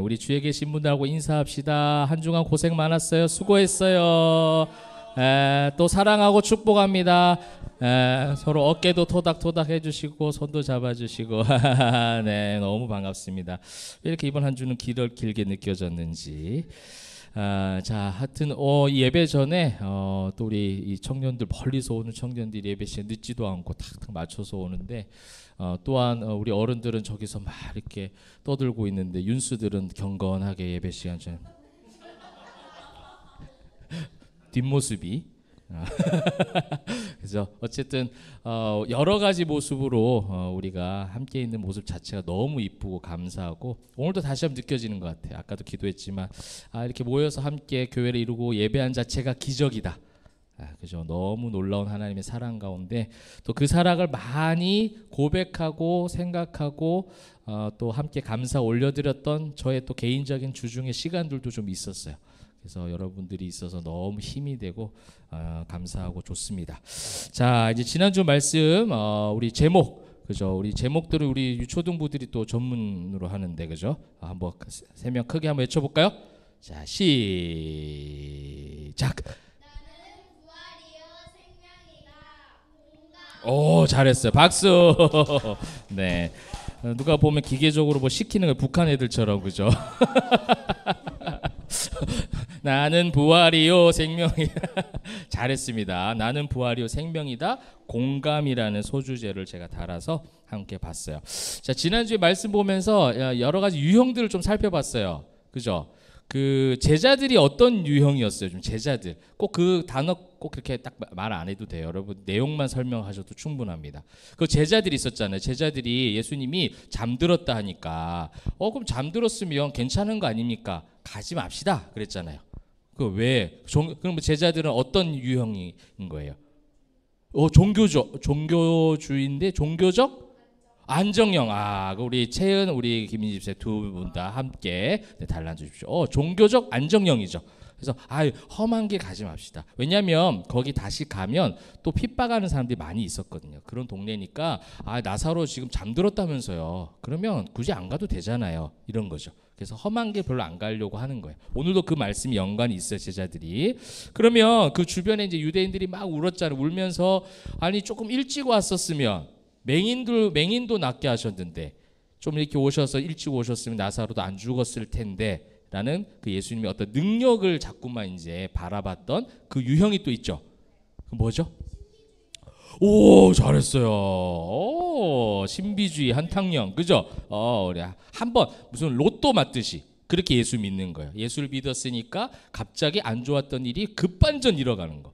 우리 주위에 계신 분들하고 인사합시다. 한 주간 고생 많았어요. 수고했어요. 또 사랑하고 축복합니다. 서로 어깨도 토닥토닥 해주시고 손도 잡아주시고 네, 너무 반갑습니다. 왜 이렇게 이번 한 주는 길게 느껴졌는지. 자, 하여튼 이 예배 전에 또 우리 이 청년들, 멀리서 오는 청년들이 예배 시간 늦지도 않고 탁탁 맞춰서 오는데, 또한 우리 어른들은 저기서 막 이렇게 떠들고 있는데 윤수들은 경건하게 예배 시간 전 뒷모습이 그래서 어쨌든 여러 가지 모습으로 우리가 함께 있는 모습 자체가 너무 이쁘고 감사하고, 오늘도 다시 한번 느껴지는 것 같아요. 아까도 기도했지만 이렇게 모여서 함께 교회를 이루고 예배한 자체가 기적이다. 그죠? 너무 놀라운 하나님의 사랑 가운데 또 그 사랑을 많이 고백하고 생각하고 또 함께 감사 올려드렸던 저의 또 개인적인 주중의 시간들도 좀 있었어요. 그래서 여러분들이 있어서 너무 힘이 되고 감사하고 좋습니다. 자, 이제 지난주 말씀 우리 제목, 그죠? 우리 제목들을 우리 유초등부들이 또 전문으로 하는데, 그죠? 한번 세 명 크게 한번 외쳐볼까요? 자, 시작. 오, 잘했어요. 박수. 네, 누가 보면 기계적으로 뭐 시키는 거 북한 애들처럼, 그죠? 나는 부활이요 생명이다. 잘했습니다. 나는 부활이요 생명이다. 공감이라는 소주제를 제가 달아서 함께 봤어요. 자, 지난주에 말씀 보면서 여러 가지 유형들을 좀 살펴봤어요. 그죠? 그 제자들이 어떤 유형이었어요? 좀 제자들. 꼭 그 단어 꼭 그렇게 딱 말 안 해도 돼요. 여러분 내용만 설명하셔도 충분합니다. 그 제자들이 있었잖아요. 제자들이 예수님이 잠들었다 하니까 그럼 잠들었으면 괜찮은 거 아닙니까? 가지 맙시다 그랬잖아요. 그 왜? 그럼 제자들은 어떤 유형인 거예요? 종교주의인데 종교적 안정형. 우리 채은, 우리 김민지 집사 두 분 다 함께 달라 주십시오. 종교적 안정형이죠. 그래서 험한 길 가지 맙시다. 왜냐하면 거기 다시 가면 또 핍박하는 사람들이 많이 있었거든요. 그런 동네니까 나사로 지금 잠들었다면서요. 그러면 굳이 안 가도 되잖아요. 이런 거죠. 그래서 험한 길 별로 안 가려고 하는 거예요. 오늘도 그 말씀이 연관이 있어요, 제자들이. 그러면 그 주변에 이제 유대인들이 막 울었잖아요. 울면서 조금 일찍 왔었으면 맹인도 낫게 하셨는데 좀 이렇게 오셔서 일찍 오셨으면 나사로도 안 죽었을 텐데 라는 그 예수님의 어떤 능력을 자꾸만 이제 바라봤던 그 유형이 또 있죠. 그 뭐죠? 오, 잘했어요. 신비주의 한탕령, 그죠? 우리 한번 무슨 로또 맞듯이 그렇게 예수 믿는 거예요. 예수를 믿었으니까 갑자기 안 좋았던 일이 급반전 일어가는 거.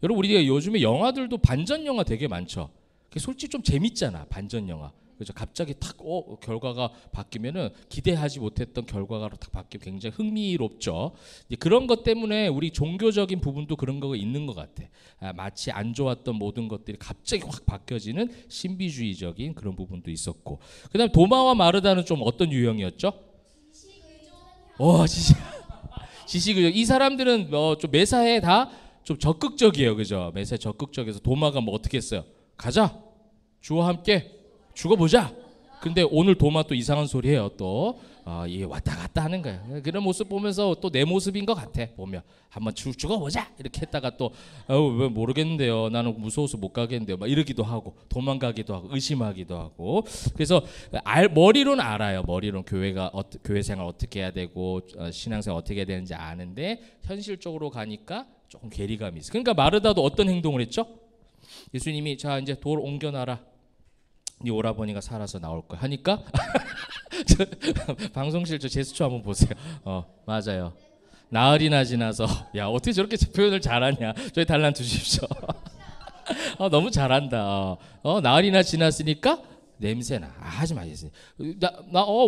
여러분, 우리가 요즘에 영화들도 반전 영화 되게 많죠. 솔직히 좀 재밌잖아, 반전 영화. 그죠? 갑자기 탁 결과가 바뀌면은 기대하지 못했던 결과가 딱 바뀌면 굉장히 흥미롭죠. 그런 것 때문에 우리 종교적인 부분도 그런 거가 있는 것 같아. 마치 안 좋았던 모든 것들이 갑자기 확 바뀌어지는 신비주의적인 그런 부분도 있었고. 그다음 도마와 마르다는 좀 어떤 유형이었죠? 지식의존. 이 사람들은 좀 매사에 다 좀 적극적이에요, 그죠? 매사에 적극적이어서 도마가 뭐 어떻게 했어요? 가자, 주와 함께 죽어보자. 근데 오늘 도마 또 이상한 소리 해요. 또 이게 왔다 갔다 하는 거야. 그런 모습 보면서 또 내 모습인 것 같아. 보면 한번 죽어보자 이렇게 했다가 또 왜 모르겠는데요, 나는 무서워서 못 가겠는데요, 막 이러기도 하고 도망가기도 하고 의심하기도 하고. 그래서 머리로는 알아요. 머리로는 교회 생활 어떻게 해야 되고 신앙생활 어떻게 해야 되는지 아는데 현실적으로 가니까 조금 괴리감이 있어. 그러니까 마르다도 어떤 행동을 했죠? 예수님이 자 이제 돌 옮겨놔라. 네 오라버니가 살아서 나올 거야 하니까 방송실 저 제스처 한번 보세요. 맞아요. 나흘이나 지나서 야, 어떻게 저렇게 표현을 잘하냐. 저희 달란 주십시오. 너무 잘한다. 나흘이나 지났으니까 냄새나. 하지 마세요.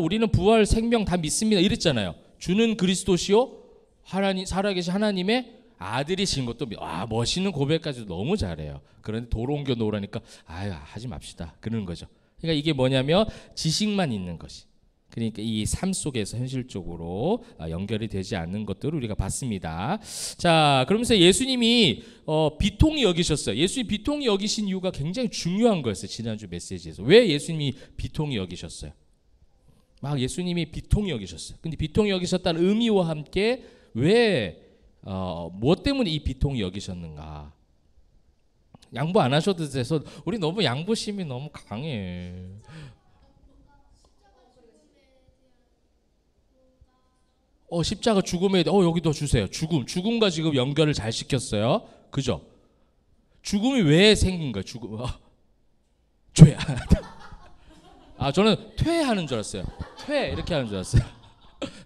우리는 부활 생명 다 믿습니다 이랬잖아요. 주는 그리스도시요 하나님, 살아계신 하나님의 아들이신 것도 멋있는 고백까지도 너무 잘해요. 그런데 돌 옮겨 놓으라니까 하지 맙시다 그러는 거죠. 그러니까 이게 뭐냐면 지식만 있는 것이, 그러니까 이 삶 속에서 현실적으로 연결이 되지 않는 것들을 우리가 봤습니다. 자, 그러면서 예수님이 비통히 여기셨어요. 예수님이 비통히 여기신 이유가 굉장히 중요한 거였어요. 지난주 메시지에서 왜 예수님이 비통히 여기셨어요? 막 예수님이 비통히 여기셨어요. 근데 비통히 여기셨다는 의미와 함께 왜 무엇 때문에 이 비통히 여기셨는가? 양보 안 하셔도 돼서 우리 너무 양보심이 너무 강해. 십자가 죽음에 여기도 주세요. 죽음과 지금 연결을 잘 시켰어요. 그죠? 죽음이 왜 생긴 거야? 죄. 저는 퇴하는 줄 알았어요. 퇴 이렇게 하는 줄 알았어요.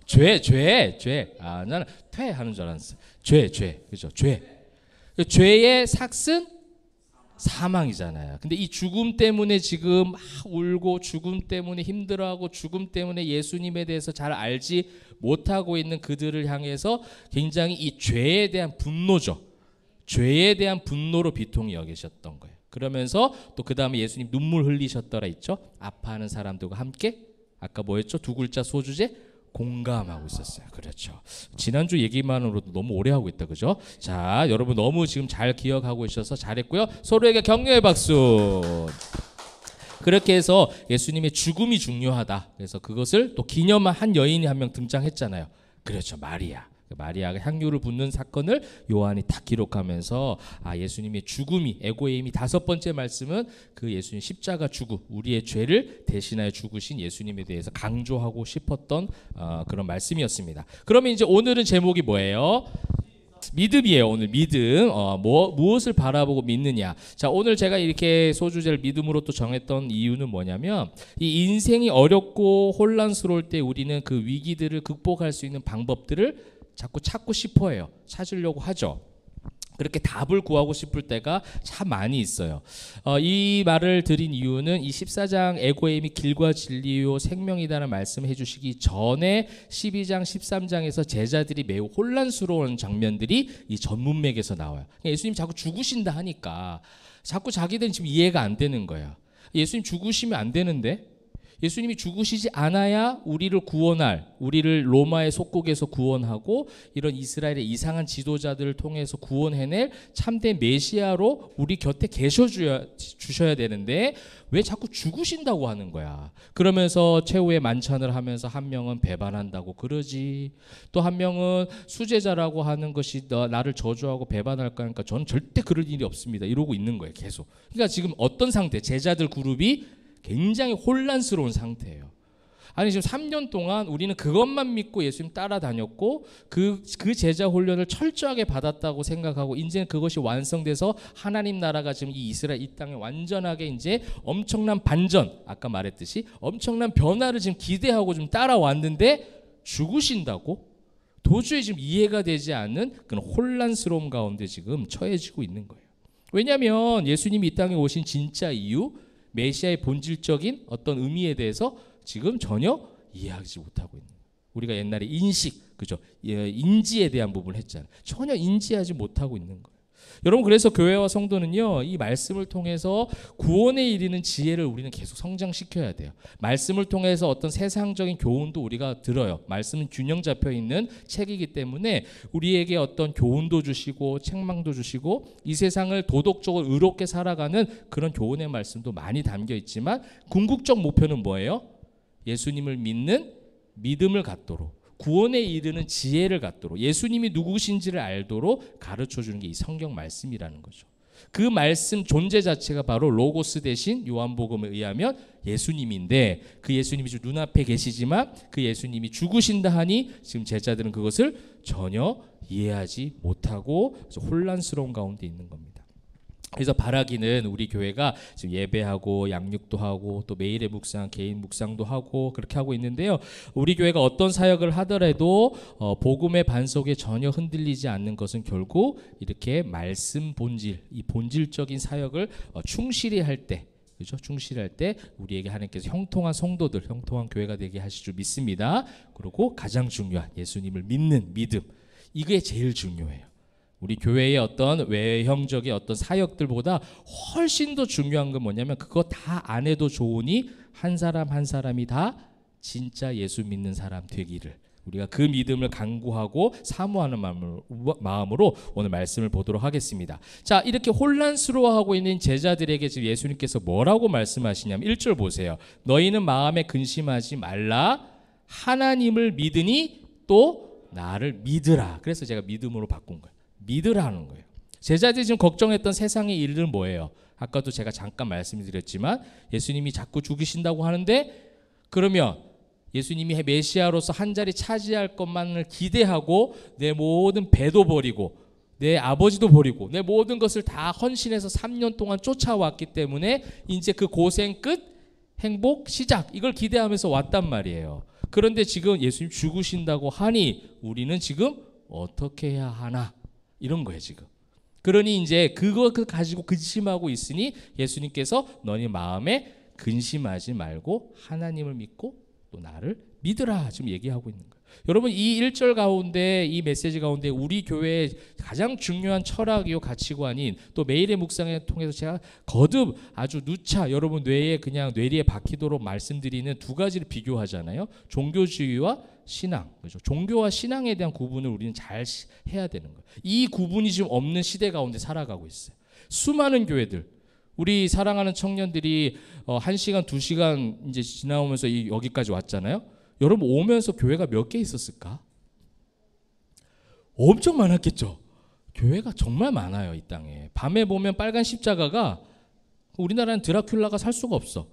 죄. 나는 퇴하는 줄 알았어요. 죄. 그죠? 죄. 죄의 삭은 사망이잖아요. 근데 이 죽음 때문에 지금 막 울고 죽음 때문에 힘들어하고 죽음 때문에 예수님에 대해서 잘 알지 못하고 있는 그들을 향해서 굉장히 이 죄에 대한 분노죠. 죄에 대한 분노로 비통히 여기셨던 거예요. 그러면서 또 그 다음에 예수님 눈물 흘리셨더라 있죠. 아파하는 사람들과 함께 아까 뭐였죠? 두 글자 소주제 공감하고 있었어요. 그렇죠. 지난주 얘기만으로도 너무 오래 하고 있다. 그죠? 자, 여러분 너무 지금 잘 기억하고 있어서 잘했고요. 서로에게 격려의 박수. 그렇게 해서 예수님의 죽음이 중요하다. 그래서 그것을 또 기념한 한 여인이 한 명 등장했잖아요. 그렇죠. 마리아가 향유를 붓는 사건을 요한이 딱 기록하면서 예수님의 죽음이 에고에임이 다섯 번째 말씀은 그 예수님 십자가 죽음 우리의 죄를 대신하여 죽으신 예수님에 대해서 강조하고 싶었던 그런 말씀이었습니다. 그러면 이제 오늘은 제목이 뭐예요? 믿음이에요. 오늘 믿음. 무엇을 바라보고 믿느냐. 자, 오늘 제가 이렇게 소주제를 믿음으로 또 정했던 이유는 뭐냐면 이 인생이 어렵고 혼란스러울 때 우리는 그 위기들을 극복할 수 있는 방법들을 자꾸 찾고 싶어 해요. 찾으려고 하죠. 그렇게 답을 구하고 싶을 때가 참 많이 있어요. 이 말을 드린 이유는 이 14장 에고에임이 길과 진리요 생명이다라는 말씀을 해주시기 전에 12장 13장에서 제자들이 매우 혼란스러운 장면들이 이 전문맥에서 나와요. 예수님 자꾸 죽으신다 하니까 자꾸 자기들은 지금 이해가 안 되는 거야. 예수님 죽으시면 안 되는데 예수님이 죽으시지 않아야 우리를 구원할, 우리를 로마의 속국에서 구원하고 이런 이스라엘의 이상한 지도자들을 통해서 구원해낼 참된 메시아로 우리 곁에 주셔야 되는데 왜 자꾸 죽으신다고 하는 거야. 그러면서 최후의 만찬을 하면서 한 명은 배반한다고 그러지. 또 한 명은 수제자라고 하는 것이 나를 저주하고 배반할까 하니까 저는 절대 그럴 일이 없습니다. 이러고 있는 거예요. 계속. 그러니까 지금 어떤 상태? 제자들 그룹이 굉장히 혼란스러운 상태예요. 아니 지금 3년 동안 우리는 그것만 믿고 예수님 따라다녔고 그 제자 훈련을 철저하게 받았다고 생각하고 이제는 그것이 완성돼서 하나님 나라가 지금 이 이스라엘 이 땅에 완전하게 이제 엄청난 반전 아까 말했듯이 엄청난 변화를 지금 기대하고 좀 따라왔는데 죽으신다고? 도저히 지금 이해가 되지 않는 그런 혼란스러움 가운데 지금 처해지고 있는 거예요. 왜냐하면 예수님이 이 땅에 오신 진짜 이유 메시아의 본질적인 어떤 의미에 대해서 지금 전혀 이해하지 못하고 있는 거예요. 우리가 옛날에 인식, 그죠? 인지에 대한 부분을 했잖아요. 전혀 인지하지 못하고 있는 거예요. 여러분 그래서 교회와 성도는요 이 말씀을 통해서 구원에 이르는 지혜를 우리는 계속 성장시켜야 돼요. 말씀을 통해서 어떤 세상적인 교훈도 우리가 들어요. 말씀은 균형 잡혀 있는 책이기 때문에 우리에게 어떤 교훈도 주시고 책망도 주시고 이 세상을 도덕적으로 의롭게 살아가는 그런 교훈의 말씀도 많이 담겨 있지만 궁극적 목표는 뭐예요? 예수님을 믿는 믿음을 갖도록 구원에 이르는 지혜를 갖도록 예수님이 누구신지를 알도록 가르쳐주는 게 이 성경 말씀이라는 거죠. 그 말씀 존재 자체가 바로 로고스 대신 요한복음에 의하면 예수님인데 그 예수님이 지금 눈앞에 계시지만 그 예수님이 죽으신다 하니 지금 제자들은 그것을 전혀 이해하지 못하고 혼란스러운 가운데 있는 겁니다. 그래서 바라기는 우리 교회가 지금 예배하고 양육도 하고 또 매일의 묵상, 개인 묵상도 하고 그렇게 하고 있는데요. 우리 교회가 어떤 사역을 하더라도 복음의 반석에 전혀 흔들리지 않는 것은 결국 이렇게 말씀 본질, 이 본질적인 사역을 충실히 할 때, 그렇죠? 충실할 때 우리에게 하나님께서 형통한 성도들, 형통한 교회가 되게 하실 줄 믿습니다. 그리고 가장 중요한 예수님을 믿는 믿음, 이게 제일 중요해요. 우리 교회의 어떤 외형적인 어떤 사역들보다 훨씬 더 중요한 건 뭐냐면 그거 다 안 해도 좋으니 한 사람 한 사람이 다 진짜 예수 믿는 사람 되기를 우리가 그 믿음을 간구하고 사모하는 마음으로 오늘 말씀을 보도록 하겠습니다. 자, 이렇게 혼란스러워하고 있는 제자들에게 지금 예수님께서 뭐라고 말씀하시냐면 1절 보세요. 너희는 마음에 근심하지 말라. 하나님을 믿으니 또 나를 믿으라. 그래서 제가 믿음으로 바꾼 거예요. 믿으라는 거예요. 제자들이 지금 걱정했던 세상의 일은 뭐예요? 아까도 제가 잠깐 말씀드렸지만 예수님이 자꾸 죽으신다고 하는데, 그러면 예수님이 메시아로서 한 자리 차지할 것만을 기대하고 내 모든 배도 버리고 내 아버지도 버리고 내 모든 것을 다 헌신해서 3년 동안 쫓아왔기 때문에 이제 그 고생 끝, 행복 시작, 이걸 기대하면서 왔단 말이에요. 그런데 지금 예수님 죽으신다고 하니 우리는 지금 어떻게 해야 하나, 이런 거예요 지금. 그러니 이제 그거 가지고 근심하고 있으니 예수님께서 너희 마음에 근심하지 말고 하나님을 믿고 또 나를 믿으라, 지금 얘기하고 있는 거예요. 여러분, 이 1절 가운데, 이 메시지 가운데 우리 교회의 가장 중요한 철학이요 가치관인, 또 매일의 묵상을 통해서 제가 거듭 아주 누차 여러분 뇌에 그냥 뇌리에 박히도록 말씀드리는 두 가지를 비교하잖아요. 종교주의와 신앙. 그렇죠? 종교와 신앙에 대한 구분을 우리는 잘 해야 되는 거예요. 이 구분이 지금 없는 시대 가운데 살아가고 있어요. 수많은 교회들, 우리 사랑하는 청년들이 1시간, 2시간 이제 지나오면서 여기까지 왔잖아요. 여러분, 오면서 교회가 몇 개 있었을까? 엄청 많았겠죠. 교회가 정말 많아요, 이 땅에. 밤에 보면 빨간 십자가가, 우리나라는 드라큘라가 살 수가 없어.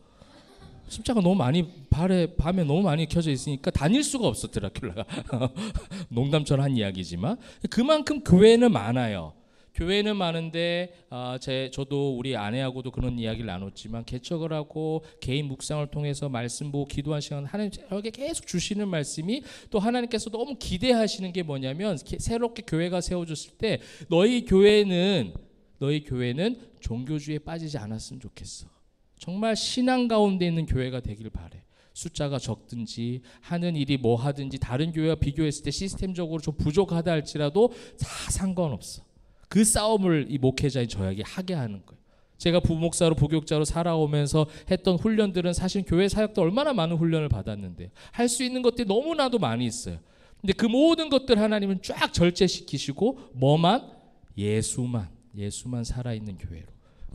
십자가 너무 많이 밤에 너무 많이 켜져 있으니까 다닐 수가 없어, 드라큘라가. 농담처럼 한 이야기지만 그만큼 교회는 많아요. 교회는 많은데 저도 우리 아내하고도 그런 이야기를 나눴지만, 개척을 하고 개인 묵상을 통해서 말씀 보고 기도한 시간, 하나님 저에게 계속 주시는 말씀이, 또 하나님께서 너무 기대하시는 게 뭐냐면, 새롭게 교회가 세워졌을 때 너희 교회는 종교주의에 빠지지 않았으면 좋겠어. 정말 신앙 가운데 있는 교회가 되길 바래. 숫자가 적든지 하는 일이 뭐 하든지 다른 교회와 비교했을 때 시스템적으로 좀 부족하다 할지라도 다 상관없어. 그 싸움을 이 목회자인 저에게 하게 하는 거예요. 제가 부목사로 부교육자로 살아오면서 했던 훈련들은 사실 교회 사역 때 얼마나 많은 훈련을 받았는데 할 수 있는 것들이 너무나도 많이 있어요. 근데 그 모든 것들 하나님은 쫙 절제시키시고 예수만 살아있는 교회로,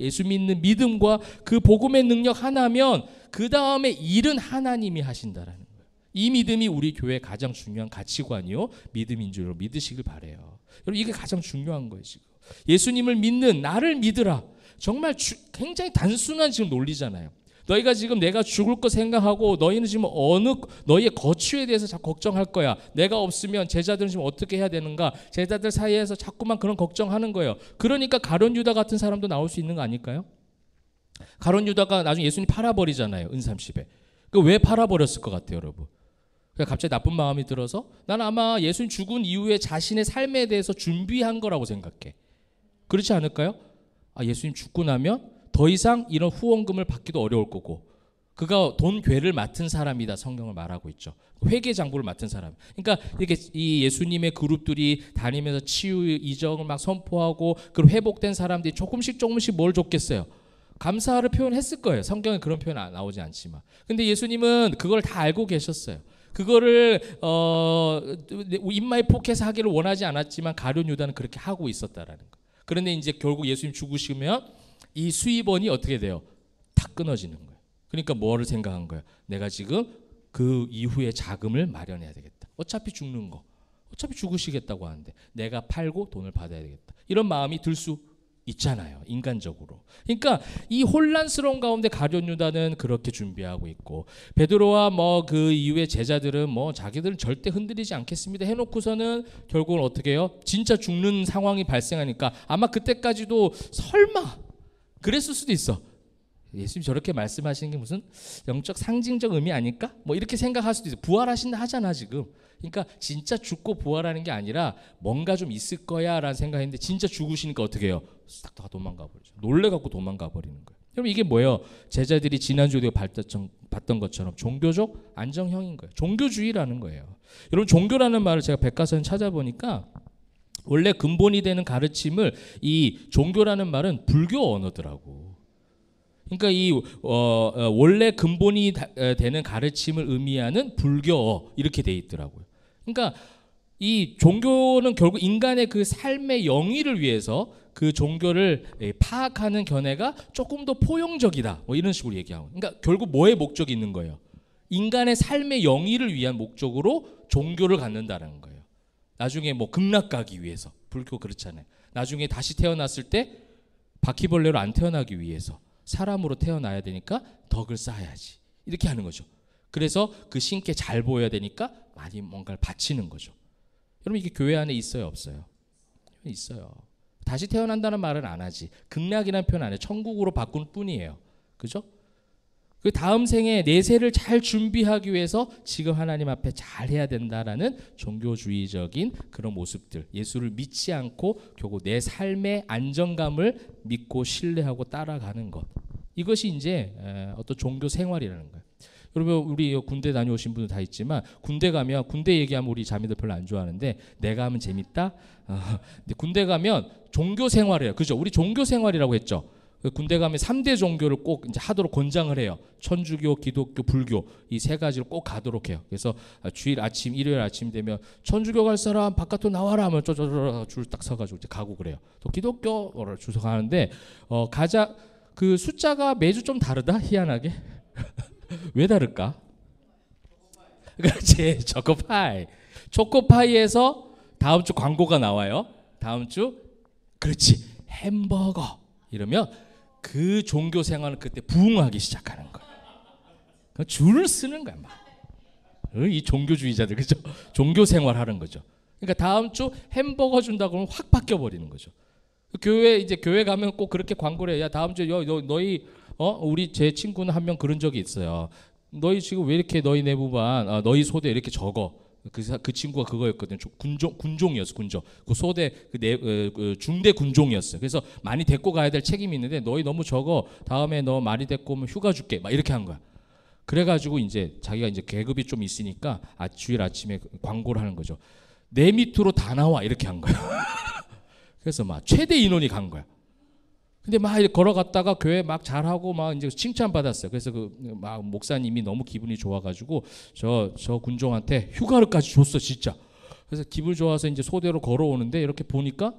예수 믿는 믿음과 그 복음의 능력 하나면 그 다음에 일은 하나님이 하신다라는 거예요. 이 믿음이 우리 교회의 가장 중요한 가치관이요 믿음인 줄 믿으시길 바라요. 여러분, 이게 가장 중요한 거예요. 지금 예수님을 믿는 나를 믿으라, 정말 굉장히 단순한 지금 논리잖아요. 너희가 지금 내가 죽을 거 생각하고 너희는 지금 너희의 거취에 대해서 자꾸 걱정할 거야. 내가 없으면 제자들은 지금 어떻게 해야 되는가, 제자들 사이에서 자꾸만 그런 걱정하는 거예요. 그러니까 가룟 유다 같은 사람도 나올 수 있는 거 아닐까요? 가룟 유다가 나중에 예수님 팔아버리잖아요, 은삼십에. 그 왜 팔아버렸을 것 같아요, 여러분? 그러니까 갑자기 나쁜 마음이 들어서, 난 아마 예수님 죽은 이후에 자신의 삶에 대해서 준비한 거라고 생각해. 그렇지 않을까요? 예수님 죽고 나면 더 이상 이런 후원금을 받기도 어려울 거고, 그가 돈 괴를 맡은 사람이다, 성경을 말하고 있죠. 회계 장부를 맡은 사람. 그러니까 이렇게 이 예수님의 그룹들이 다니면서 치유 이적을 막 선포하고 그 회복된 사람들이 조금씩 뭘 줬겠어요? 감사를 표현했을 거예요. 성경에 그런 표현 나오지 않지만. 근데 예수님은 그걸 다 알고 계셨어요. 그거를 입마에 포켓해서 하기를 원하지 않았지만 가룟 유다는 그렇게 하고 있었다라는 거. 그런데 이제 결국 예수님 죽으시면 이 수입원이 어떻게 돼요? 다 끊어지는 거예요. 그러니까 뭐를 생각한 거예요? 내가 지금 그 이후에 자금을 마련해야 되겠다. 어차피 죽는 거, 어차피 죽으시겠다고 하는데 내가 팔고 돈을 받아야 되겠다. 이런 마음이 들 수 있잖아요, 인간적으로. 그러니까 이 혼란스러운 가운데 가룟 유다는 그렇게 준비하고 있고, 베드로와 그 이후에 제자들은 자기들은 절대 흔들리지 않겠습니다 해놓고서는 결국은 어떻게 해요? 진짜 죽는 상황이 발생하니까 아마 그때까지도 설마 그랬을 수도 있어. 예수님 저렇게 말씀하시는 게 무슨 영적 상징적 의미 아닐까? 이렇게 생각할 수도 있어. 부활하신다 하잖아 지금. 그러니까 진짜 죽고 부활하는 게 아니라 뭔가 좀 있을 거야 라는 생각했는데, 진짜 죽으시니까 어떻게 해요? 싹 다 도망가 버리죠. 놀래갖고 도망가 버리는 거예요. 그럼 이게 뭐예요? 제자들이 지난주에 봤던 것처럼 종교적 안정형인 거예요. 종교주의라는 거예요. 여러분, 종교라는 말을 제가 백과사전 찾아보니까 원래 근본이 되는 가르침을, 이 종교라는 말은 불교 언어더라고. 그러니까 이 원래 근본이 되는 가르침을 의미하는 불교어, 이렇게 돼 있더라고요. 그러니까 이 종교는 결국 인간의 그 삶의 영위를 위해서 그 종교를 파악하는 견해가 조금 더 포용적이다. 뭐 이런 식으로 얘기하고. 그러니까 결국 뭐의 목적이 있는 거예요? 인간의 삶의 영위를 위한 목적으로 종교를 갖는다는 거예요. 나중에 뭐 극락 가기 위해서. 불교 그렇잖아요. 나중에 다시 태어났을 때 바퀴벌레로 안 태어나기 위해서 사람으로 태어나야 되니까 덕을 쌓아야지. 이렇게 하는 거죠. 그래서 그 신께 잘 보여야 되니까 많이 뭔가를 바치는 거죠. 여러분 이게 교회 안에 있어요, 없어요? 있어요. 다시 태어난다는 말은 안 하지. 극락이라는 표현 안 해. 천국으로 바꾼 뿐이에요. 그죠? 그 다음 생에 내세를 잘 준비하기 위해서 지금 하나님 앞에 잘 해야 된다라는 종교주의적인 그런 모습들. 예수를 믿지 않고 결국 내 삶의 안정감을 믿고 신뢰하고 따라가는 것. 이것이 이제 어떤 종교 생활이라는 거예요. 여러분 우리 군대 다녀오신 분들 다 있지만 군대 가면 군대 얘기하면 우리 자매들 별로 안 좋아하는데 내가 하면 재밌다. 근데 군대 가면 종교 생활이에요. 그죠? 우리 종교 생활이라고 했죠. 군대 가면 3대 종교를 꼭 이제 하도록 권장을 해요. 천주교, 기독교, 불교 이 세 가지를 꼭 가도록 해요. 그래서 주일 아침, 일요일 아침 되면 천주교 갈 사람 바깥으로 나와라 하면 줄 딱 서가지고 이제 가고 그래요. 또 기독교를 주소 가는데 가자 그 숫자가 매주 좀 다르다 희한하게. 왜 다를까? 그렇지. 초코파이. 초코파이에서 다음 주 광고가 나와요. 다음 주 그렇지. 햄버거. 이러면 그 종교 생활은 그때 부흥하기 시작하는 거예요. 줄을 쓰는 거야. 막. 이 종교주의자들 그죠? 종교 생활 하는 거죠. 그러니까 다음 주 햄버거 준다고 하면 확 바뀌어 버리는 거죠. 교회 가면 꼭 그렇게 광고를 해. 야 다음 주에 너희 우리 제 친구는 한 명 그런 적이 있어요. 너희 지금 왜 이렇게 너희 내부반 너희 소대 이렇게 적어? 그 친구가 그거였거든. 군종이었어. 군종. 그 소대 중대 군종이었어. 그래서 많이 데리고 가야 될 책임이 있는데 너희 너무 적어. 다음에 너 많이 데리고 오면 휴가 줄게. 막 이렇게 한 거야. 그래가지고 이제 자기가 이제 계급이 좀 있으니까 주일 아침에 광고를 하는 거죠. 내 밑으로 다 나와 이렇게 한 거야. 그래서 막 최대 인원이 간 거야. 근데 막 걸어갔다가 교회 막 잘하고 막 이제 칭찬 받았어요. 그래서 막 목사님이 너무 기분이 좋아가지고 저 군종한테 휴가를까지 줬어 진짜. 그래서 기분 좋아서 이제 소대로 걸어오는데 이렇게 보니까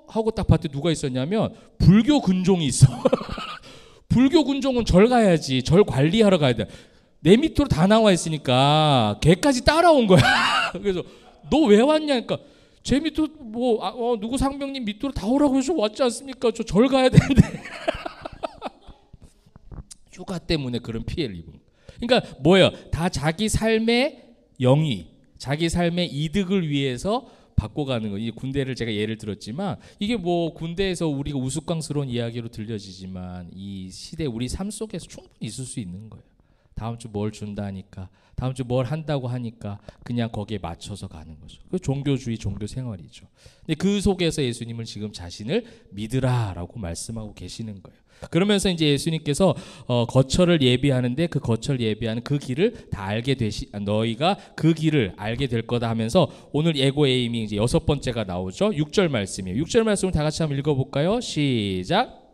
하고 딱 봤더니 누가 있었냐면 불교 군종이 있어. 불교 군종은 절 가야지. 절 관리하러 가야 돼. 내 밑으로 다 나와 있으니까 걔까지 따라온 거야. 그래서 너 왜 왔냐? 그러니까 제 밑으로 누구 상병님 밑으로 다 오라고 해서 왔지 않습니까? 저 절 가야 되는데. 휴가 때문에 그런 피해를 입은 거예요. 그러니까 뭐예요? 다 자기 삶의 영위, 자기 삶의 이득을 위해서 바꿔가는 거예요. 군대를 제가 예를 들었지만 이게 뭐 군대에서 우리가 우스꽝스러운 이야기로 들려지지만 이 시대 우리 삶 속에서 충분히 있을 수 있는 거예요. 다음 주 뭘 준다니까, 다음 주 뭘 한다고 하니까 그냥 거기에 맞춰서 가는 거죠. 그 종교주의, 종교 생활이죠. 근데 그 속에서 예수님은 지금 자신을 믿으라라고 말씀하고 계시는 거예요. 그러면서 이제 예수님께서 거처를 예비하는데 그 거처를 예비하는 그 길을 다 알게 너희가 그 길을 알게 될 거다 하면서 오늘 예고 에이밍 이제 6번째가 나오죠. 6절 말씀이에요. 6절 말씀을 다 같이 한번 읽어볼까요? 시작.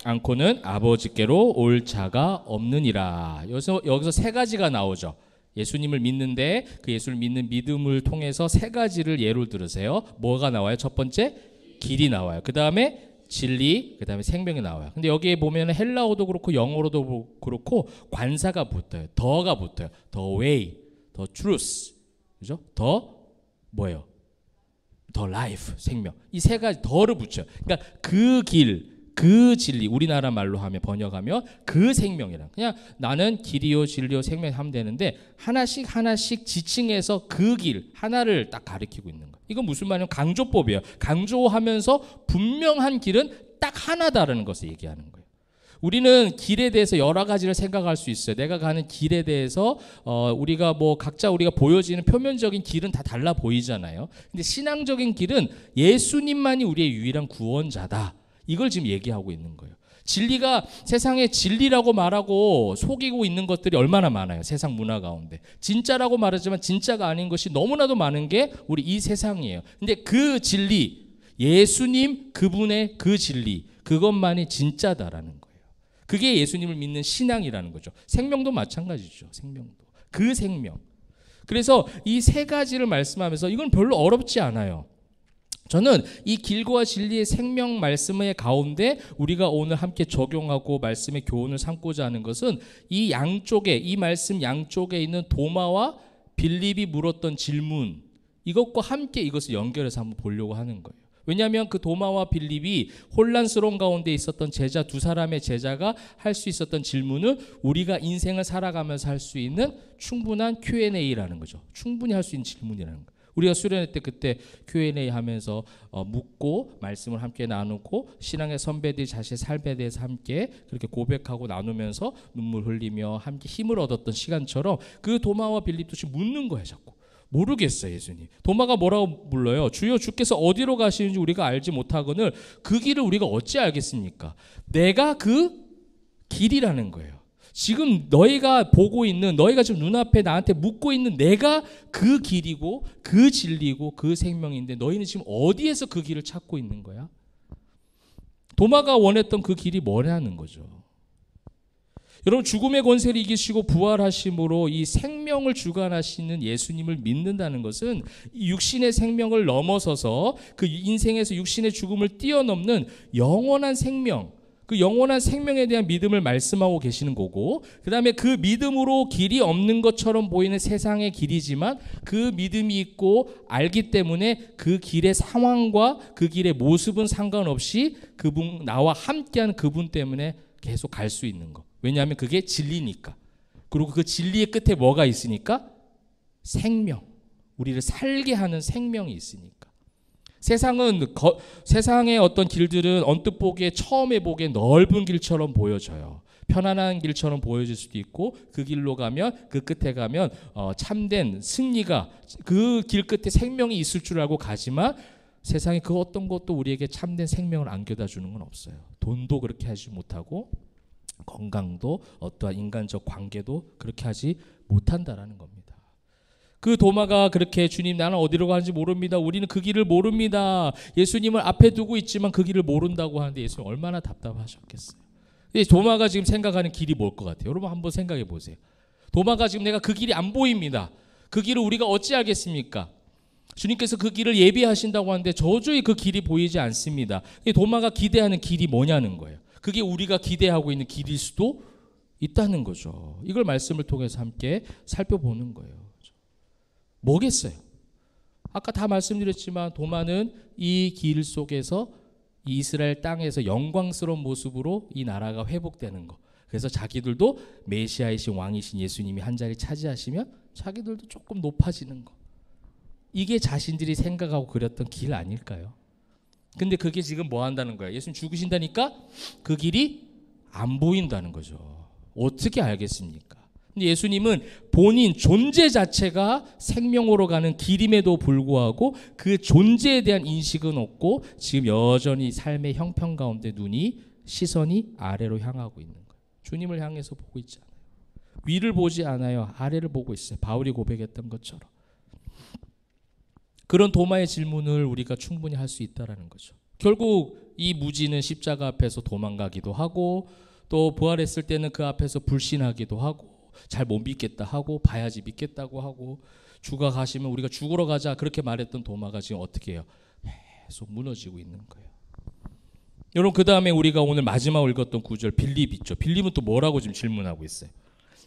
않고는 아버지께로 올 자가 없느니라. 여기서 세 가지가 나오죠. 예수님을 믿는데 그 예수를 믿는 믿음을 통해서 세 가지를 예로 들으세요. 뭐가 나와요? 첫 번째 길이 나와요. 그 다음에 진리, 그 다음에 생명이 나와요. 근데 여기에 보면 헬라어도 그렇고 영어로도 그렇고 관사가 붙어요. 더가 붙어요. The way, the truth, 그죠? 더 뭐예요? The life, 생명. 이 세 가지 더를 붙여요. 그러니까 그 길, 그 진리, 우리나라 말로 하면 번역하면 그 생명이라. 그냥 나는 길이요 진리요 생명 하면 되는데 하나씩 지칭해서 그 길 하나를 딱 가리키고 있는 거예요. 이건 무슨 말이냐면 강조법이에요. 강조하면서 분명한 길은 딱 하나다라는 것을 얘기하는 거예요. 우리는 길에 대해서 여러 가지를 생각할 수 있어요. 내가 가는 길에 대해서 우리가 뭐 각자 우리가 보여지는 표면적인 길은 다 달라 보이잖아요. 근데 신앙적인 길은 예수님만이 우리의 유일한 구원자다. 이걸 지금 얘기하고 있는 거예요. 진리가 세상에 진리라고 말하고 속이고 있는 것들이 얼마나 많아요. 세상 문화 가운데. 진짜라고 말하지만 진짜가 아닌 것이 너무나도 많은 게 우리 이 세상이에요. 근데 그 진리, 예수님 그분의 그 진리, 그것만이 진짜다라는 거예요. 그게 예수님을 믿는 신앙이라는 거죠. 생명도 마찬가지죠. 생명도. 그 생명. 그래서 이 세 가지를 말씀하면서 이건 별로 어렵지 않아요. 저는 이 길과 진리의 생명 말씀의 가운데 우리가 오늘 함께 적용하고 말씀의 교훈을 삼고자 하는 것은 이 양쪽에, 이 말씀 양쪽에 있는 도마와 빌립이 물었던 질문, 이것과 함께 이것을 연결해서 한번 보려고 하는 거예요. 왜냐하면 그 도마와 빌립이 혼란스러운 가운데 있었던 제자, 두 사람의 제자가 할 수 있었던 질문은 우리가 인생을 살아가면서 할 수 있는 충분한 Q&A라는 거죠. 충분히 할 수 있는 질문이라는 거예요. 우리가 수련회 때 그때 Q&A 하면서 묻고 말씀을 함께 나누고 신앙의 선배들이 자신의 삶에 대해서 함께 그렇게 고백하고 나누면서 눈물 흘리며 함께 힘을 얻었던 시간처럼 그 도마와 빌립도 지금 묻는 거예요. 자꾸 모르겠어요. 예수님. 도마가 뭐라고 불러요? 주여, 주께서 어디로 가시는지 우리가 알지 못하거늘 그 길을 우리가 어찌 알겠습니까? 내가 그 길이라는 거예요. 지금 너희가 보고 있는, 너희가 지금 눈앞에 나한테 묻고 있는 내가 그 길이고 그 진리고 그 생명인데 너희는 지금 어디에서 그 길을 찾고 있는 거야? 도마가 원했던 그 길이 뭐냐는 거죠. 여러분, 죽음의 권세를 이기시고 부활하심으로 이 생명을 주관하시는 예수님을 믿는다는 것은 이 육신의 생명을 넘어서서 그 인생에서 육신의 죽음을 뛰어넘는 영원한 생명, 그 영원한 생명에 대한 믿음을 말씀하고 계시는 거고, 그 다음에 그 믿음으로 길이 없는 것처럼 보이는 세상의 길이지만 그 믿음이 있고 알기 때문에 그 길의 상황과 그 길의 모습은 상관없이 그분, 나와 함께하는 그분 때문에 계속 갈 수 있는 거. 왜냐하면 그게 진리니까. 그리고 그 진리의 끝에 뭐가 있으니까? 생명. 우리를 살게 하는 생명이 있으니까. 세상의 어떤 길들은 언뜻 보기에, 처음에 보기에 넓은 길처럼 보여져요. 편안한 길처럼 보여질 수도 있고, 그 길로 가면, 그 끝에 가면 참된 승리가, 그 길 끝에 생명이 있을 줄 알고 가지만 세상에 그 어떤 것도 우리에게 참된 생명을 안겨다 주는 건 없어요. 돈도 그렇게 하지 못하고 건강도, 어떠한 인간적 관계도 그렇게 하지 못한다라는 겁니다. 그 도마가 그렇게, 주님, 나는 어디로 가는지 모릅니다. 우리는 그 길을 모릅니다. 예수님을 앞에 두고 있지만 그 길을 모른다고 하는데 예수님 얼마나 답답하셨겠어요. 도마가 지금 생각하는 길이 뭘 것 같아요? 여러분 한번 생각해 보세요. 도마가 지금 내가 그 길이 안 보입니다. 그 길을 우리가 어찌 알겠습니까? 주님께서 그 길을 예비하신다고 하는데 도저히 그 길이 보이지 않습니다. 도마가 기대하는 길이 뭐냐는 거예요. 그게 우리가 기대하고 있는 길일 수도 있다는 거죠. 이걸 말씀을 통해서 함께 살펴보는 거예요. 뭐겠어요? 아까 다 말씀드렸지만 도마는 이 길 속에서 이 이스라엘 땅에서 영광스러운 모습으로 이 나라가 회복되는 거. 그래서 자기들도 메시아이신 왕이신 예수님이 한 자리 차지하시면 자기들도 조금 높아지는 거. 이게 자신들이 생각하고 그렸던 길 아닐까요? 근데 그게 지금 뭐 한다는 거예요? 예수님 죽으신다니까 그 길이 안 보인다는 거죠. 어떻게 알겠습니까? 근데 예수님은 본인 존재 자체가 생명으로 가는 길임에도 불구하고 그 존재에 대한 인식은 없고 지금 여전히 삶의 형편 가운데 시선이 아래로 향하고 있는 거예요. 주님을 향해서 보고 있지 않아요. 위를 보지 않아요. 아래를 보고 있어요. 바울이 고백했던 것처럼. 그런 도마의 질문을 우리가 충분히 할 수 있다는 거죠. 결국 이 무지는 십자가 앞에서 도망가기도 하고 또 부활했을 때는 그 앞에서 불신하기도 하고 잘 못 믿겠다 하고 봐야지 믿겠다고 하고 주가 가시면 우리가 죽으러 가자 그렇게 말했던 도마가 지금 어떻게 해요? 계속 무너지고 있는 거예요. 여러분, 그 다음에 우리가 오늘 마지막 읽었던 구절 빌립 있죠. 빌립은 또 뭐라고 지금 질문하고 있어요?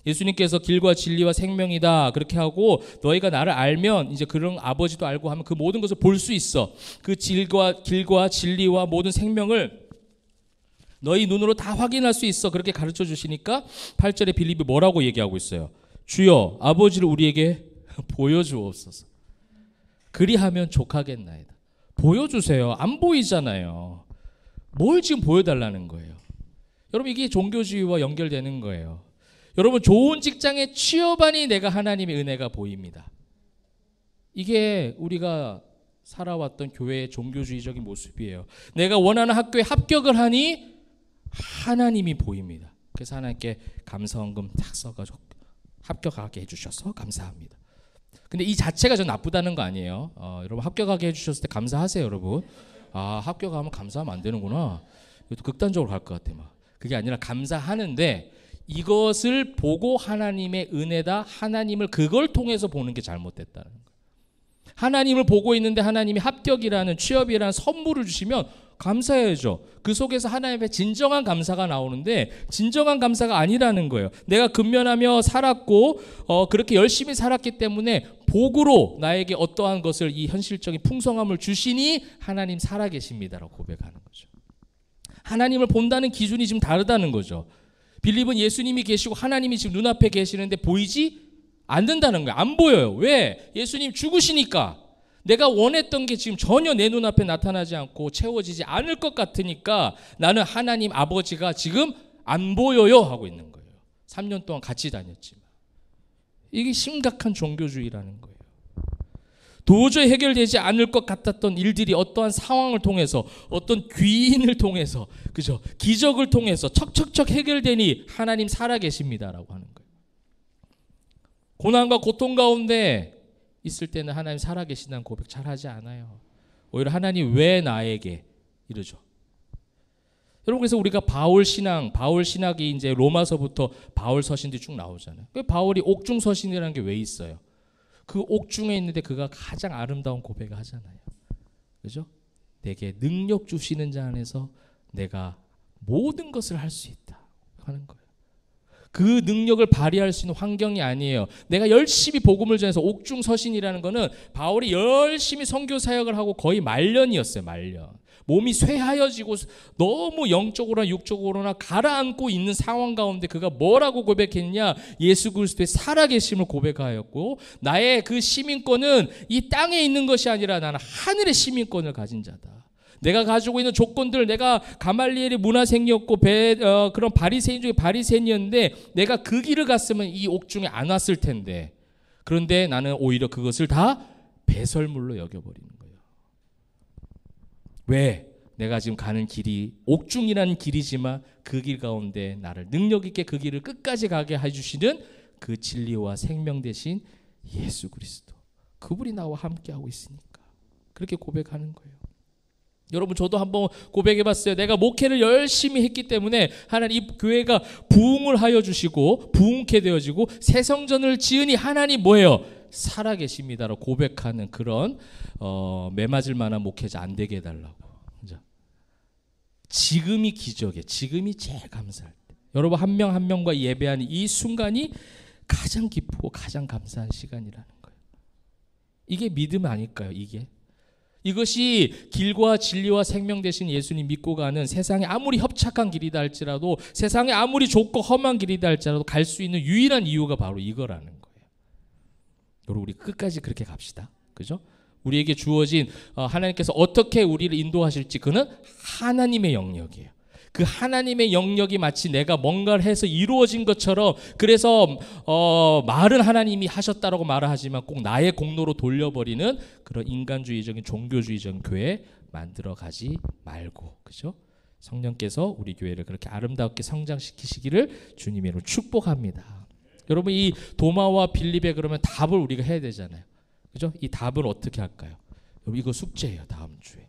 예수님께서 길과 진리와 생명이다 그렇게 하고 너희가 나를 알면 이제 그런 아버지도 알고 하면 그 모든 것을 볼 수 있어. 그 길과 진리와 모든 생명을 너희 눈으로 다 확인할 수 있어. 그렇게 가르쳐 주시니까 8절에 빌립이 뭐라고 얘기하고 있어요? 주여 아버지를 우리에게 보여주옵소서. 그리하면 족하겠나이다. 보여주세요. 안 보이잖아요. 뭘 지금 보여달라는 거예요? 여러분, 이게 종교주의와 연결되는 거예요. 여러분, 좋은 직장에 취업하니 내가 하나님의 은혜가 보입니다. 이게 우리가 살아왔던 교회의 종교주의적인 모습이에요. 내가 원하는 학교에 합격을 하니 하나님이 보입니다. 그래서 하나님께 감사원금 탁 써가지고 합격하게 해주셔서 감사합니다. 근데 이 자체가 좀 나쁘다는 거 아니에요. 여러분 합격하게 해주셨을 때 감사하세요, 여러분. 아, 합격하면 감사하면 안 되는구나. 이것도 극단적으로 갈 것 같아 막. 그게 아니라 감사하는데 이것을 보고 하나님의 은혜다, 하나님을 그걸 통해서 보는 게 잘못됐다는 거예요. 하나님을 보고 있는데 하나님이 합격이라는, 취업이라는 선물을 주시면 감사해야죠. 그 속에서 하나님의 진정한 감사가 나오는데 진정한 감사가 아니라는 거예요. 내가 근면하며 살았고 그렇게 열심히 살았기 때문에 복으로 나에게 어떠한 것을, 이 현실적인 풍성함을 주시니 하나님 살아계십니다라고 고백하는 거죠. 하나님을 본다는 기준이 지금 다르다는 거죠. 빌립은 예수님이 계시고 하나님이 지금 눈앞에 계시는데 보이지 않는다는 거예요. 안 보여요. 왜? 예수님 죽으시니까. 내가 원했던 게 지금 전혀 내 눈앞에 나타나지 않고 채워지지 않을 것 같으니까 나는 하나님 아버지가 지금 안 보여요 하고 있는 거예요. 3년 동안 같이 다녔지만. 이게 심각한 종교주의라는 거예요. 도저히 해결되지 않을 것 같았던 일들이 어떠한 상황을 통해서, 어떤 귀인을 통해서, 그죠? 기적을 통해서 척척척 해결되니 하나님 살아계십니다라고 하는 거예요. 고난과 고통 가운데 있을 때는 하나님 살아계신다는 고백 잘 하지 않아요. 오히려 하나님 왜 나에게 이러죠. 여러분, 그래서 우리가 바울 신학이 이제 로마서부터 바울 서신들이 쭉 나오잖아요. 바울이 옥중 서신이라는 게 왜 있어요? 그 옥중에 있는데 그가 가장 아름다운 고백을 하잖아요. 그죠? 내게 능력 주시는 자 안에서 내가 모든 것을 할 수 있다 하는 거예요. 그 능력을 발휘할 수 있는 환경이 아니에요. 내가 열심히 복음을 전해서, 옥중 서신이라는 거는 바울이 열심히 선교 사역을 하고 거의 말년이었어요. 말년. 몸이 쇠하여지고 너무 영적으로나 육적으로나 가라앉고 있는 상황 가운데 그가 뭐라고 고백했냐? 예수 그리스도의 살아계심을 고백하였고, 나의 그 시민권은 이 땅에 있는 것이 아니라 나는 하늘의 시민권을 가진 자다. 내가 가지고 있는 조건들, 내가 가말리엘의 문화생이었고 그런 바리새인 중에 바리새인이었는데 내가 그 길을 갔으면 이 옥중에 안 왔을 텐데, 그런데 나는 오히려 그것을 다 배설물로 여겨버리는 거예요. 왜? 내가 지금 가는 길이 옥중이라는 길이지만 그 길 가운데 나를 능력 있게 그 길을 끝까지 가게 해주시는 그 진리와 생명 되신 예수 그리스도, 그분이 나와 함께하고 있으니까 그렇게 고백하는 거예요. 여러분, 저도 한번 고백해봤어요. 내가 목회를 열심히 했기 때문에 하나님 이 교회가 부흥을 하여 주시고 부흥케 되어지고 새 성전을 지으니 하나님 뭐예요? 살아계십니다라고 고백하는 그런 매맞을 만한 목회자 안 되게 해달라고. 그죠? 지금이 기적이에요. 지금이 제일 감사할 때. 여러분, 한 명 한 명과 예배하는 이 순간이 가장 기쁘고 가장 감사한 시간이라는 거예요. 이게 믿음 아닐까요? 이것이 길과 진리와 생명 되신 예수님 믿고 가는, 세상에 아무리 협착한 길이다 할지라도, 세상에 아무리 좁고 험한 길이다 할지라도 갈 수 있는 유일한 이유가 바로 이거라는 거예요. 여러분, 우리 끝까지 그렇게 갑시다. 그죠? 우리에게 주어진 하나님께서 어떻게 우리를 인도하실지 그는 하나님의 영역이에요. 그 하나님의 영역이 마치 내가 뭔가를 해서 이루어진 것처럼, 그래서 말은 하나님이 하셨다라고 말을 하지만 꼭 나의 공로로 돌려버리는 그런 인간주의적인 종교주의적인 교회 만들어가지 말고, 그죠? 성령께서 우리 교회를 그렇게 아름답게 성장시키시기를 주님의 이름으로 축복합니다. 여러분, 이 도마와 빌립에 그러면 답을 우리가 해야 되잖아요. 그죠? 이 답을 어떻게 할까요? 여러분, 이거 숙제예요. 다음 주에.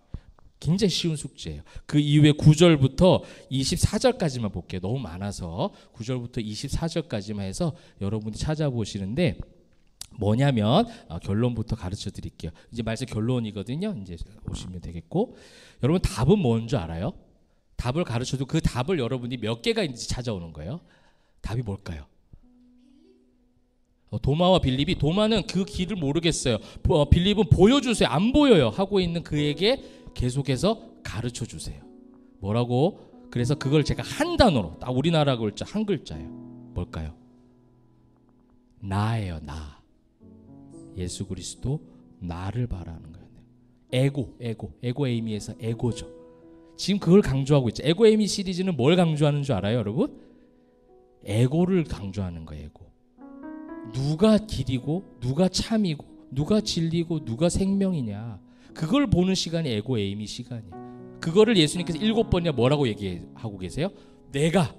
굉장히 쉬운 숙제예요. 그 이후에 9절부터 24절까지만 볼게요. 너무 많아서 9절부터 24절까지만 해서 여러분이 찾아보시는데, 뭐냐면 결론부터 가르쳐 드릴게요. 이제 말씀 결론이거든요. 이제 오시면 되겠고, 여러분 답은 뭔 줄 알아요? 답을 가르쳐도 그 답을 여러분이 몇 개가 있는지 찾아오는 거예요. 답이 뭘까요? 도마와 빌립이, 도마는 그 길을 모르겠어요. 빌립은 보여주세요. 안 보여요 하고 있는 그에게 계속해서 가르쳐 주세요. 뭐라고? 그래서 그걸 제가 한 단어로, 딱 우리나라 글자 한 글자예요. 뭘까요? 나예요. 나. 예수 그리스도 나를 바라는 거예요. 에고에이미에서 에고죠. 지금 그걸 강조하고 있죠. 에고에이미 시리즈는 뭘 강조하는 줄 알아요, 여러분? 에고를 강조하는 거예요. 에고. 누가 길이고 누가 참이고 누가 진리고 누가 생명이냐, 그걸 보는 시간이 에고에이미 시간이에요. 그거를 예수님께서 7번이나 뭐라고 얘기하고 계세요? 내가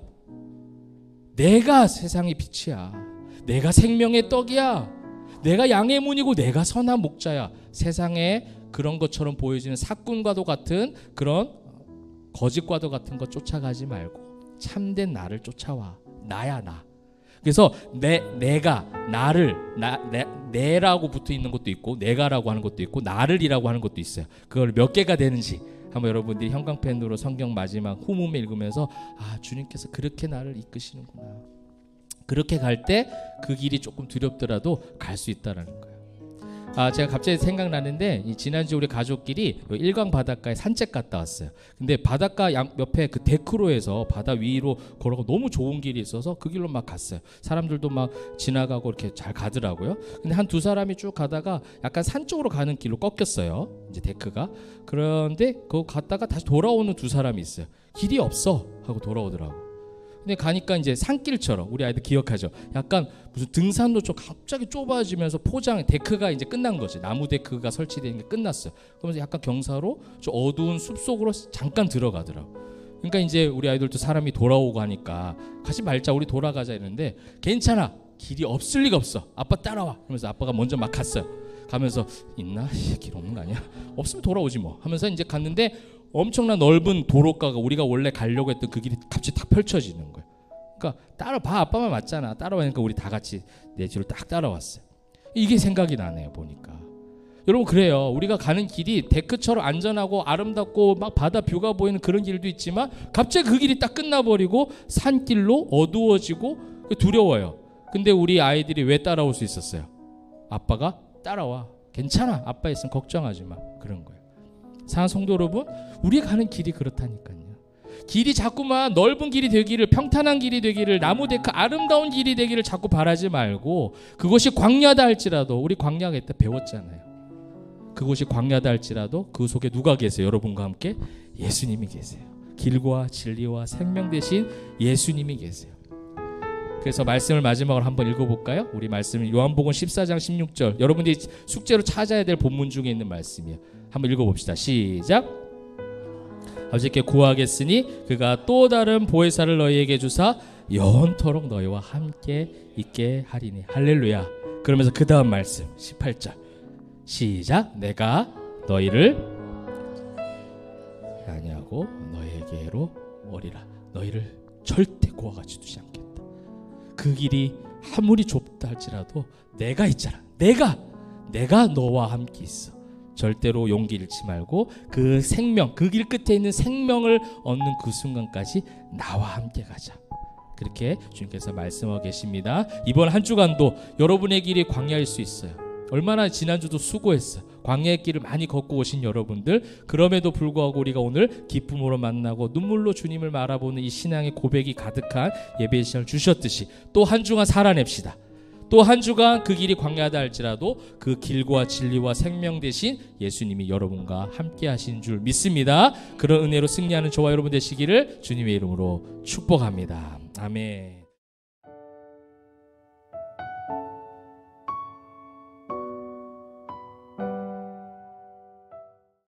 세상의 빛이야. 내가 생명의 떡이야. 내가 양의 문이고 내가 선한 목자야. 세상에 그런 것처럼 보여지는 사꾼과도 같은 그런 거짓과도 같은 것 쫓아가지 말고 참된 나를 쫓아와. 나야 나. 그래서 내가 나를 내라고 붙어 있는 것도 있고 내가라고 하는 것도 있고 나를이라고 하는 것도 있어요. 그걸 몇 개가 되는지 한번 여러분들이 형광펜으로 성경 마지막 후문에 읽으면서 주님께서 그렇게 나를 이끄시는구나. 그렇게 갈 때 그 길이 조금 두렵더라도 갈 수 있다라는 거예요. 제가 갑자기 생각나는데 지난주 우리 가족끼리 일광 바닷가에 산책 갔다 왔어요. 근데 바닷가 옆에 그 데크로에서 바다 위로 걸어가 너무 좋은 길이 있어서 그 길로 막 갔어요. 사람들도 막 지나가고 이렇게 잘 가더라고요. 근데 한 두 사람이 쭉 가다가 약간 산 쪽으로 가는 길로 꺾였어요. 이제 데크가. 그런데 그거 갔다가 다시 돌아오는 두 사람이 있어요. 길이 없어 하고 돌아오더라고. 근데 가니까 이제 산길처럼 우리 아이들 기억하죠. 약간 무슨 등산로 좀 갑자기 좁아지면서 포장 데크가 이제 끝난 거지. 나무 데크가 설치되는 게 끝났어요. 그러면서 약간 경사로 좀 어두운 숲속으로 잠깐 들어가더라고. 그러니까 이제 우리 아이들도 사람이 돌아오고 하니까 가지 말자 우리 돌아가자 이랬는데 괜찮아 길이 없을 리가 없어 아빠 따라와 그러면서 아빠가 먼저 막 갔어요. 가면서 있나? 길 없는 거 아니야? 없으면 돌아오지 뭐 하면서 이제 갔는데 엄청난 넓은 도로가가 우리가 원래 가려고 했던 그 길이 갑자기 딱 펼쳐지는 거예요. 그러니까 따라봐 아빠만 맞잖아 따라와니까 우리 다 같이 내 뒤로 딱 따라왔어요. 이게 생각이 나네요 보니까. 여러분 그래요. 우리가 가는 길이 데크처럼 안전하고 아름답고 막 바다 뷰가 보이는 그런 길도 있지만 갑자기 그 길이 딱 끝나버리고 산길로 어두워지고 두려워요. 근데 우리 아이들이 왜 따라올 수 있었어요? 아빠가 따라와 괜찮아 아빠 있으면 걱정하지 마 그런 거예요. 사랑하는 성도 여러분 우리가 가는 길이 그렇다니까요. 길이 자꾸만 넓은 길이 되기를 평탄한 길이 되기를 나무 데크 아름다운 길이 되기를 자꾸 바라지 말고 그것이 광야다 할지라도 우리 광야 때 배웠잖아요. 그곳이 광야다 할지라도 그 속에 누가 계세요? 여러분과 함께 예수님이 계세요. 길과 진리와 생명 되신 예수님이 계세요. 그래서 말씀을 마지막으로 한번 읽어볼까요? 우리 말씀은 요한복음 14장 16절 여러분들이 숙제로 찾아야 될 본문 중에 있는 말씀이에요. 한번 읽어봅시다. 시작. 아버지께 구하겠으니 그가 또 다른 보혜사를 너희에게 주사 영원토록 너희와 함께 있게 하리니. 할렐루야. 그러면서 그 다음 말씀 18절 시작. 내가 너희를 아니하고 너희에게로 오리라. 너희를 절대 구하같이 두지 않겠다. 그 길이 아무리 좁다 할지라도 내가 있잖아. 내가 너와 함께 있어. 절대로 용기 잃지 말고 그 생명, 그 길 끝에 있는 생명을 얻는 그 순간까지 나와 함께 가자. 그렇게 주님께서 말씀하고 계십니다. 이번 한 주간도 여러분의 길이 광야일 수 있어요. 얼마나 지난주도 수고했어요. 광야의 길을 많이 걷고 오신 여러분들, 그럼에도 불구하고 우리가 오늘 기쁨으로 만나고 눈물로 주님을 바라보는 이 신앙의 고백이 가득한 예배의 시간을 주셨듯이 또 한 주간 살아냅시다. 또 한 주간 그 길이 광야다 할지라도 그 길과 진리와 생명 되신 예수님이 여러분과 함께 하신 줄 믿습니다. 그런 은혜로 승리하는 저와 여러분 되시기를 주님의 이름으로 축복합니다. 아멘.